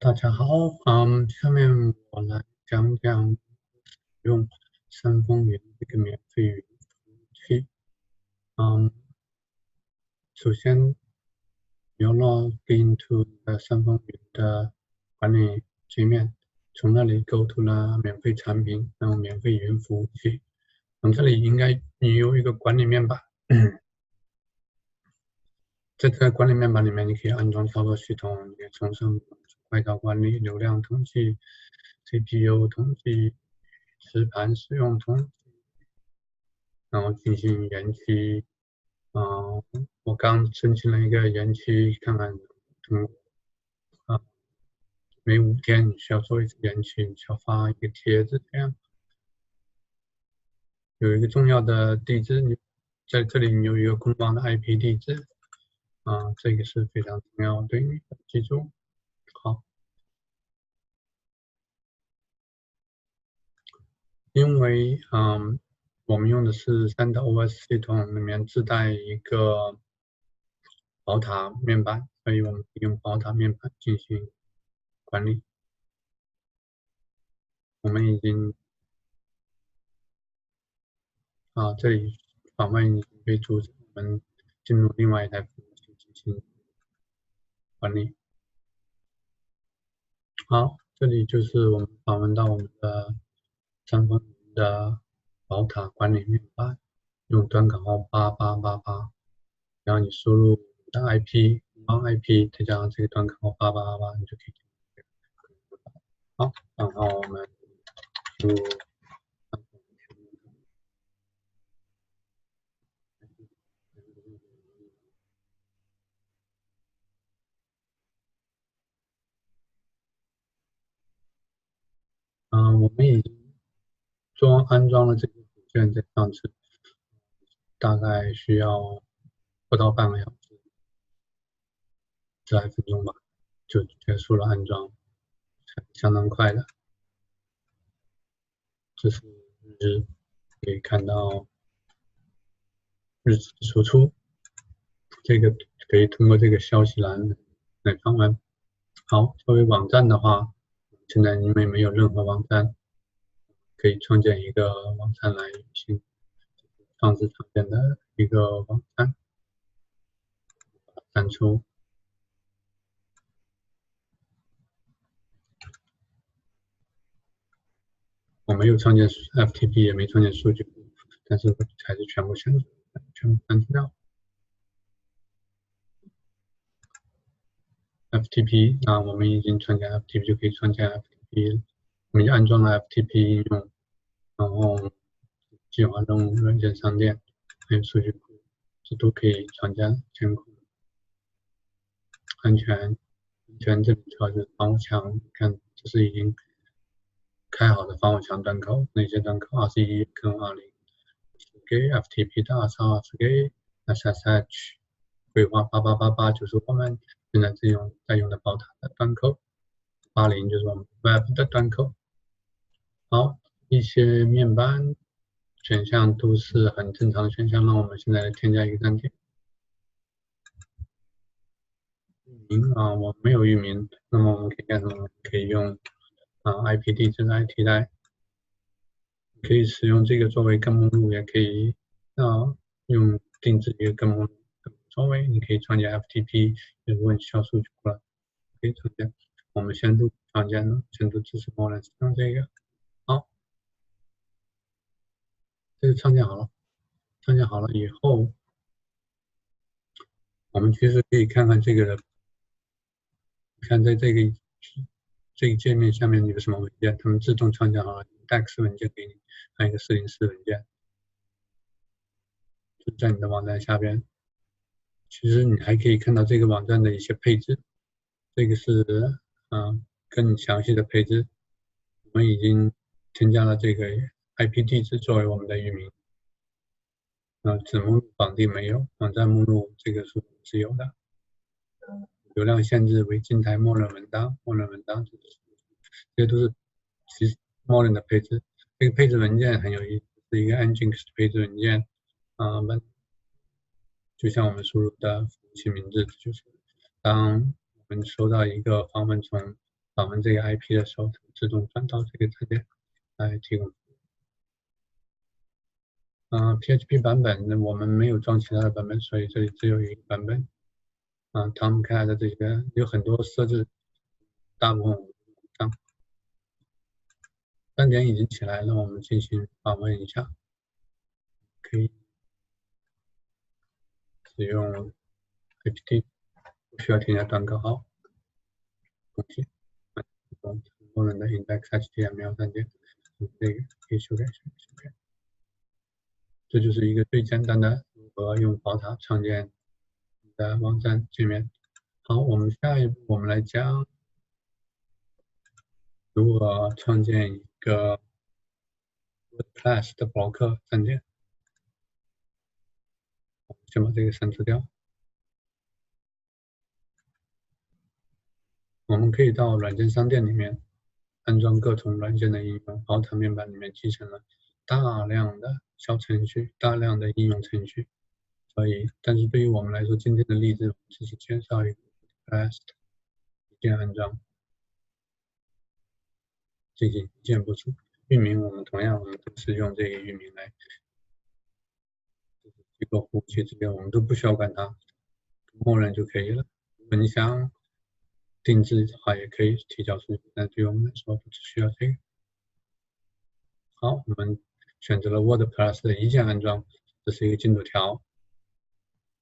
大家好，下面我来讲讲使用三丰云这个免费云服务器。首先你要 log into 三丰云的管理界面，从那里 go to 了免费产品，然后免费云服务器。从这里应该你有一个管理面板。在这个管理面板里面，你可以安装操作系统，你可以从上快照管理、流量统计、CPU 统计、磁盘使用统计，然后进行延期。我刚申请了一个延期，看看每5天你需要做一次延期，你需要发一个帖子，这样有一个重要的地址，你在这里你有一个公网的 IP 地址。这个是非常重要，对你记住。好，因为我们用的是3.OS 系统，里面自带一个宝塔面板，所以我们可以用宝塔面板进行管理。我们已经这里访问已经被阻止，我们进入另外一台服务器进行管理。好，这里就是我们访问到我们的三丰云的宝塔管理面板，用端口号8888，然后你输入你的 IP， IP 再加上这个端口号8888，你就可以进入。好，然后我们输入我们已经安装了这个组件在上次，大概需要不到半个小时，10来分钟吧，就结束了安装，相当快的。这是日，可以看到日志输出，这个可以通过这个消息栏来访问。好，作为网站的话，现在因为没有任何网站，可以创建一个网站来运行上次常见的一个网站，删除。我没有创建 FTP， 也没创建数据库，但是还是全部删除掉。FTP， 我们已经创建 FTP， 就可以创建 FTP 了。我们就安装了 FTP 应用，然后计划任务、软件商店还有数据库，这都可以创建监控。安全这里主要是防火墙，看这是已经开好的防火墙端口，那些端口21跟20是给 FTP 的，22是给 SSH， 规划8888就是我们现在在用的宝塔的端口，80就是我们 Web 的端口。好，一些面板选项都是很正常的选项，那我们现在来添加一个站点。我没有域名，那么我们可以干什么？可以用IP 地址来替代，可以使用这个作为根目录，也可以用定制一个根目录作为，你可以创建 FTP， 如果你需要数据库了，可以创建。我们先都创建了，先都支持默认使用这个。好，这个创建好了，创建好了以后，我们其实可以看看这个的。看在这个界面下面有什么文件，它们自动创建好了 DEX 文件给你，还有一个404文件，就在你的网站下边。其实你还可以看到这个网站的一些配置，这个是更详细的配置。我们已经添加了这个 IP 地址作为我们的域名。子目录绑定没有，网站目录这个是有的。流量限制为静态默认文档，这些都是其实默认的配置。这个配置文件很有意思，是一个 Nginx 配置文件。就像我们输入的服务器名字，就是当我们收到一个访问从访问这个 IP 的时候，自动转到这个站点来提供。PHP 版本我们没有装其他的版本，所以这里只有一个版本。Tomcat 的这个有很多设置，大部分我们上。站点已经起来了，我们进行访问一下，可以使用 apt， 不需要添加端口号。恭喜，成功人的 index HTML 站点，这个可以修改。这就是一个最简单的如何用宝塔创建你的网站界面。好，我们下一步我们来讲如何创建一个 WordPress 的博客站点。先把这个删除掉。我们可以到软件商店里面安装各种软件的应用。宝塔面板里面集成了大量的小程序，大量的应用程序。所以，但是对于我们来说，今天的例子只是介绍一个 WordPress 一键安装，进行一键部署。域名我们同样都是用这个域名来机构服务器这边我们都不需要管它，默认就可以了。如果你想定制的话，也可以提交数据，但对于我们来说，不只需要这个。好，我们选择了 WordPress 的一键安装，这是一个进度条，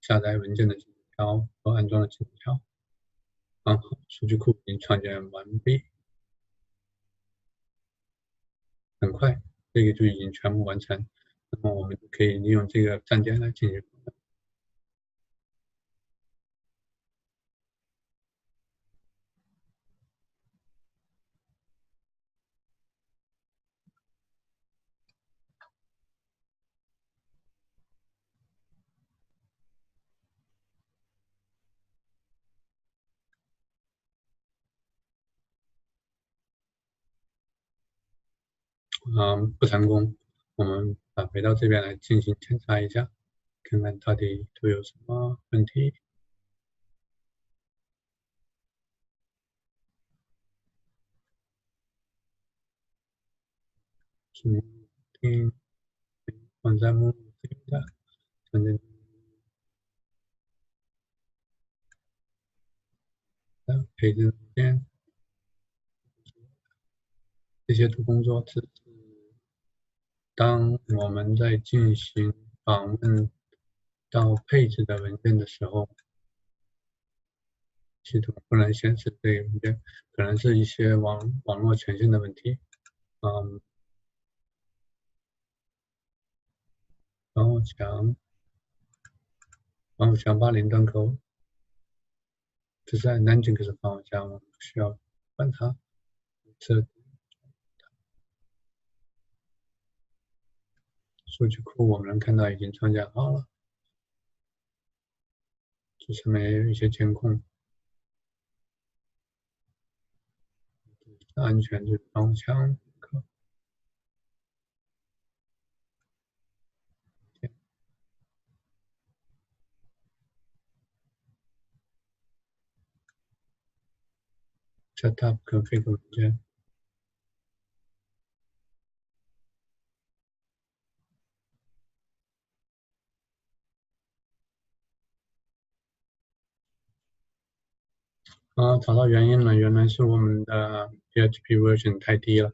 下载文件的进度条和安装的进度条。好，数据库已经创建完毕，很快，这个就已经全部完成。那么我们可以利用这个站点来进行访问。不成功，我们返回到这边来进行检查一下，看看到底都有什么问题。听网站目录这个创建的配置文件，这些做工作只是当我们在进行访问到配置的文件的时候，系统不能显示这个文件，可能是一些网络权限的问题。防火墙80端口，这是在南京可是防火墙，我们不需要管它。这数据库我们能看到已经创建好了，这上面也有一些监控，安全就是防火墙。Setup config 文件，找到原因了，原来是我们的 PHP version 太低了，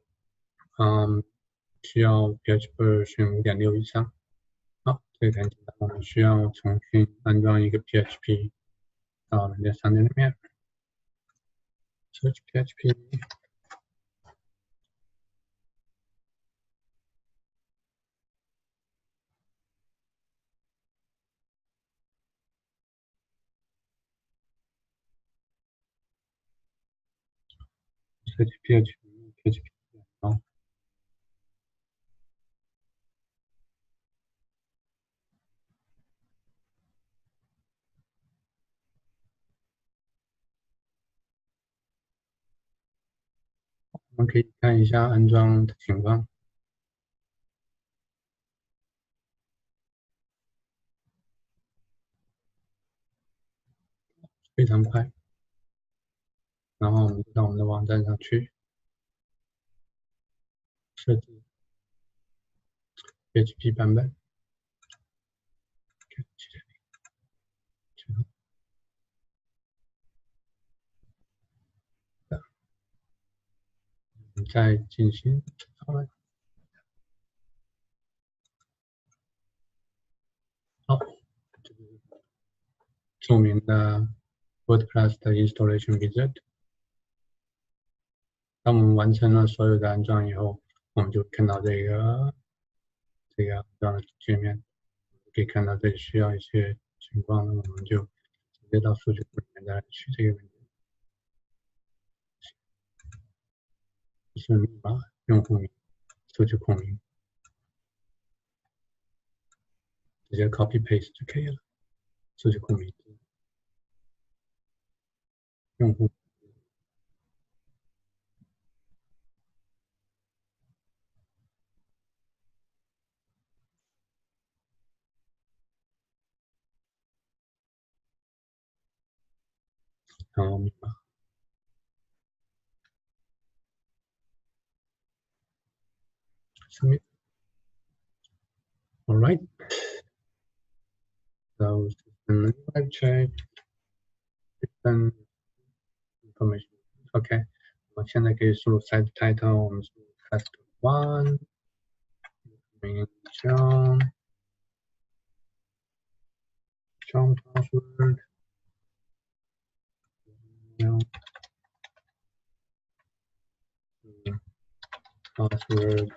需要 PHP version 5.6以上。好，这个很简单，我们需要重新安装一个 PHP 到软件商店里面 ，search PHP。设计 PHP，好，我们可以看一下安装的情况，非常快。然后我们到我们的网站上去设置 PHP 版本。再进行好，这是著名的 WordPress 的 installation wizard。当我们完成了所有的安装以后，我们就看到这个安装的界面，可以看到这里需要一些情况，那么我们就直接到数据库里面再来取这个问题。是密码、用户名、数据库名，直接 copy paste 就可以了。数据库名字、用户。然后密码。Submit. All right. So system web check. System information. OK. 我们现在可以输入 site title， 我们输入 test one。名称。strong password. Password.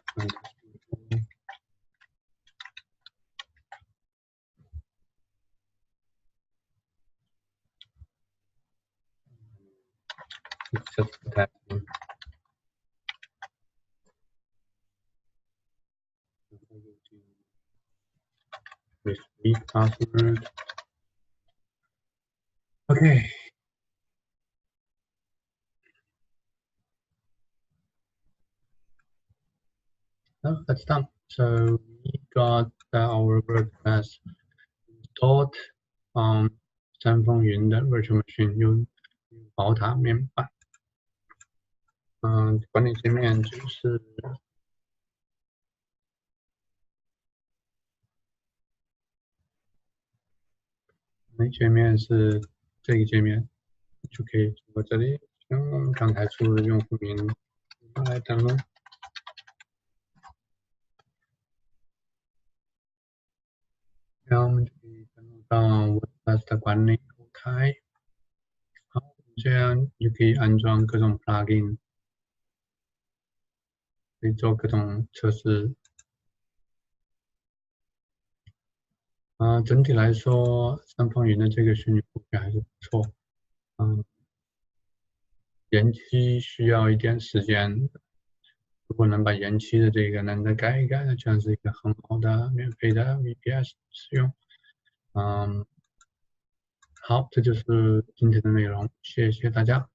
It's just testing. Repeat password. Okay. Oh, that's done. So we got our WordPress installed on Sanfenyun 的 virtual machine 用宝塔面板。管理界面就是界面是这个界面，就可以通过这里用我们刚才输入的用户名来登录。然后我们就可以登录到 WordPress 的管理后台。好，这样就可以安装各种 plugin， 可以做各种测试。整体来说，三方云的这个虚拟库还是不错。延期需要一点时间，如果能把延期的这个能再改一改，那这样是一个很好的免费的 VPS 使用。好，这就是今天的内容，谢谢大家。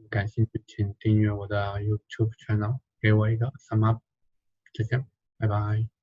感兴趣请订阅我的 YouTube channel， 给我一个 thumb up。再见，拜拜。